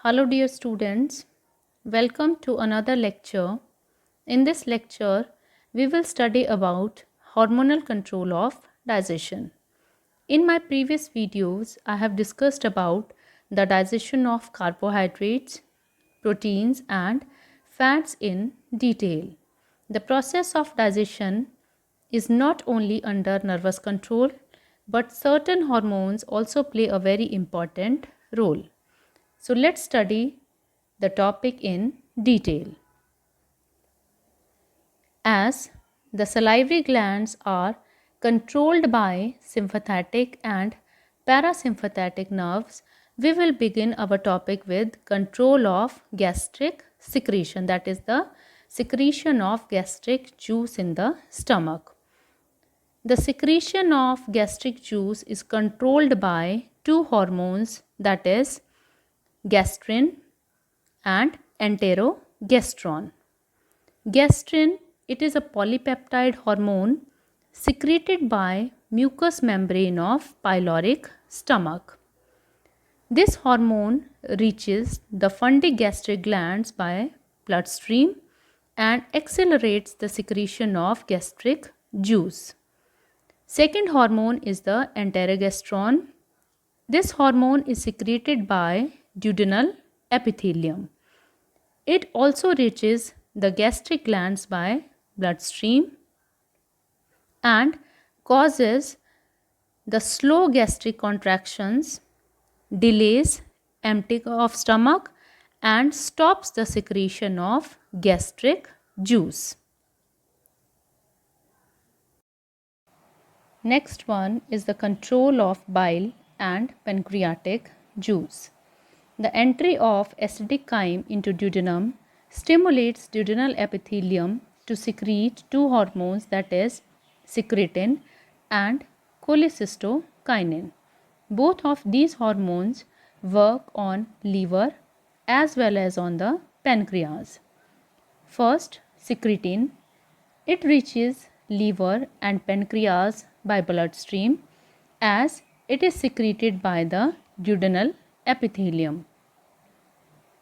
Hello dear students, welcome to another lecture. In this lecture, we will study about hormonal control of digestion. In my previous videos, I have discussed about the digestion of carbohydrates, proteins and fats in detail. The process of digestion is not only under nervous control, but certain hormones also play a very important role. So let's study the topic in detail. As the salivary glands are controlled by sympathetic and parasympathetic nerves, we will begin our topic with control of gastric secretion, that is the secretion of gastric juice in the stomach. The secretion of gastric juice is controlled by two hormones, that is gastrin and enterogestrone. Gastrin, it is a polypeptide hormone secreted by mucous membrane of pyloric stomach. This hormone reaches the fundigastric glands by bloodstream and accelerates the secretion of gastric juice. Second hormone is the enterogestrone. This hormone is secreted by duodenal epithelium. It also reaches the gastric glands by bloodstream and causes the slow gastric contractions, delays emptying of stomach and stops the secretion of gastric juice. Next one is the control of bile and pancreatic juice. The entry of acidic chyme into duodenum stimulates duodenal epithelium to secrete two hormones, that is secretin and cholecystokinin. Both of these hormones work on liver as well as on the pancreas. First, secretin. It reaches liver and pancreas by bloodstream as it is secreted by the duodenal epithelium.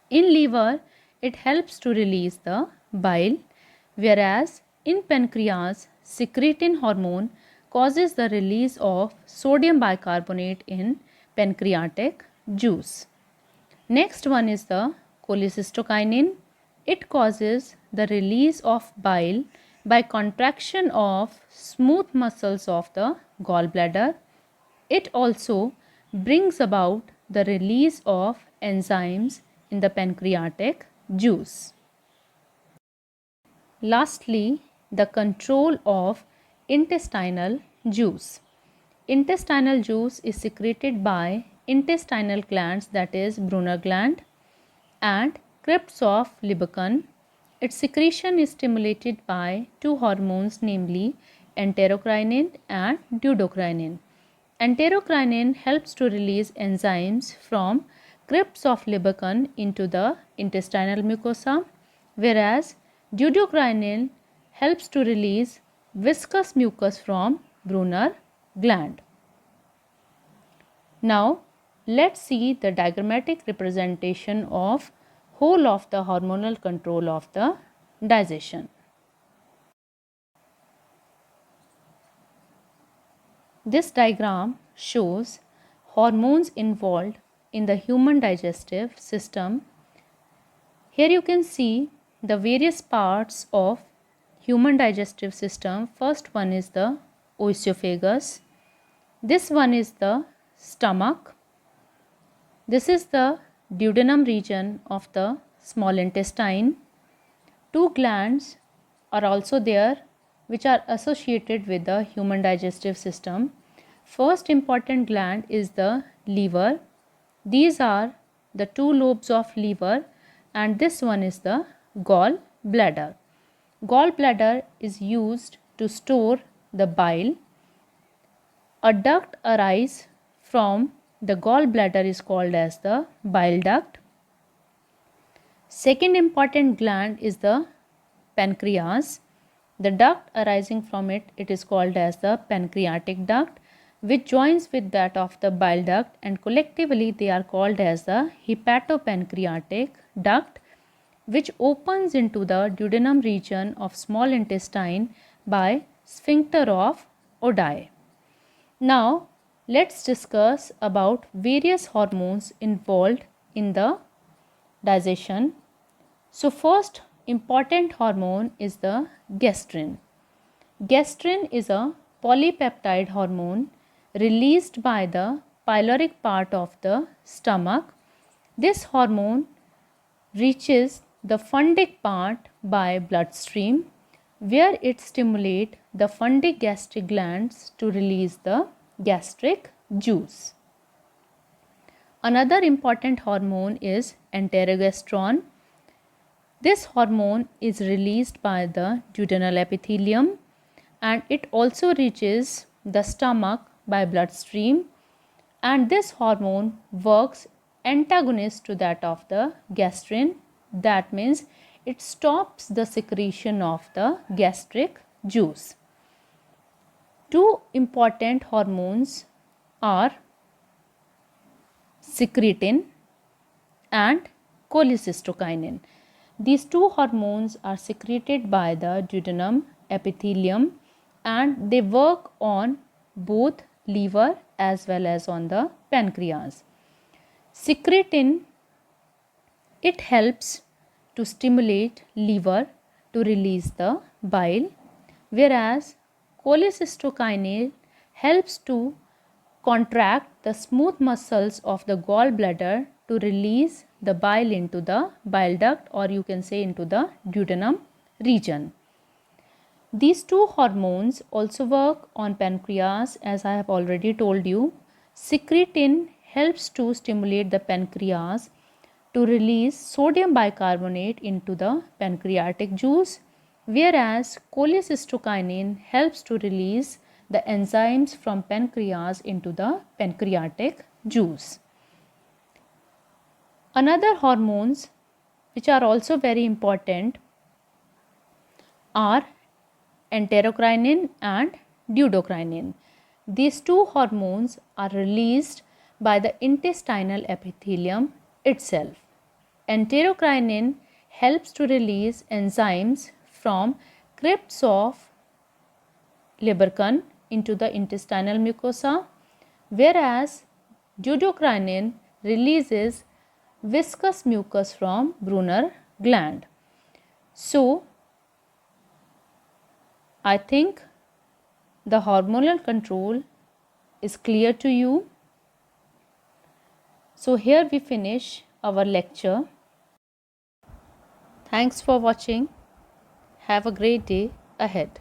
In liver, it helps to release the bile, whereas in pancreas, secretin hormone causes the release of sodium bicarbonate in pancreatic juice. Next one is the cholecystokinin. It causes the release of bile by contraction of smooth muscles of the gallbladder. It also brings about the release of enzymes in the pancreatic juice. Lastly, the control of intestinal juice. Intestinal juice is secreted by intestinal glands, that is Brunner gland and crypts of Lieberkühn. Its secretion is stimulated by two hormones, namely enterocrinin and duodocrinin. Enterocrinin helps to release enzymes from crypts of Lieberkühn into the intestinal mucosa, whereas duodocrinin helps to release viscous mucus from Brunner gland. Now, let's see the diagrammatic representation of whole of the hormonal control of the digestion. This diagram shows hormones involved in the human digestive system. Here you can see the various parts of human digestive system. First one is the oesophagus. This one is the stomach. This is the duodenum region of the small intestine. Two glands are also there which are associated with the human digestive system. First important gland is the liver. These are the two lobes of liver and this one is the gallbladder. Gallbladder is used to store the bile. A duct arises from the gallbladder is called as the bile duct. Second important gland is the pancreas. The duct arising from it is called as the pancreatic duct. which joins with that of the bile duct, and collectively they are called as the hepatopancreatic duct, which opens into the duodenum region of small intestine by sphincter of Oddi. Now let's discuss about various hormones involved in the digestion. So first important hormone is the gastrin. Gastrin is a polypeptide hormone released by the pyloric part of the stomach. This hormone reaches the fundic part by bloodstream, where it stimulates the fundic gastric glands to release the gastric juice. Another important hormone is enterogestrone. This hormone is released by the duodenal epithelium, and it also reaches the stomach by bloodstream, and this hormone works antagonist to that of the gastrin. That means it stops the secretion of the gastric juice. Two important hormones are secretin and cholecystokinin. These two hormones are secreted by the duodenum epithelium, and they work on both liver as well as on the pancreas. Secretin, it helps to stimulate liver to release the bile, whereas cholecystokinin helps to contract the smooth muscles of the gallbladder to release the bile into the bile duct, or you can say into the duodenum region. These two hormones also work on pancreas, as I have already told you. Secretin helps to stimulate the pancreas to release sodium bicarbonate into the pancreatic juice, whereas cholecystokinin helps to release the enzymes from pancreas into the pancreatic juice. Another hormones which are also very important are enterocrinin and deutocrinin. These two hormones are released by the intestinal epithelium itself. Enterocrinin helps to release enzymes from crypts of Lieberkühn into the intestinal mucosa, whereas deutocrinin releases viscous mucus from Brunner gland. So, I think the hormonal control is clear to you. So, here we finish our lecture. Thanks for watching. Have a great day ahead.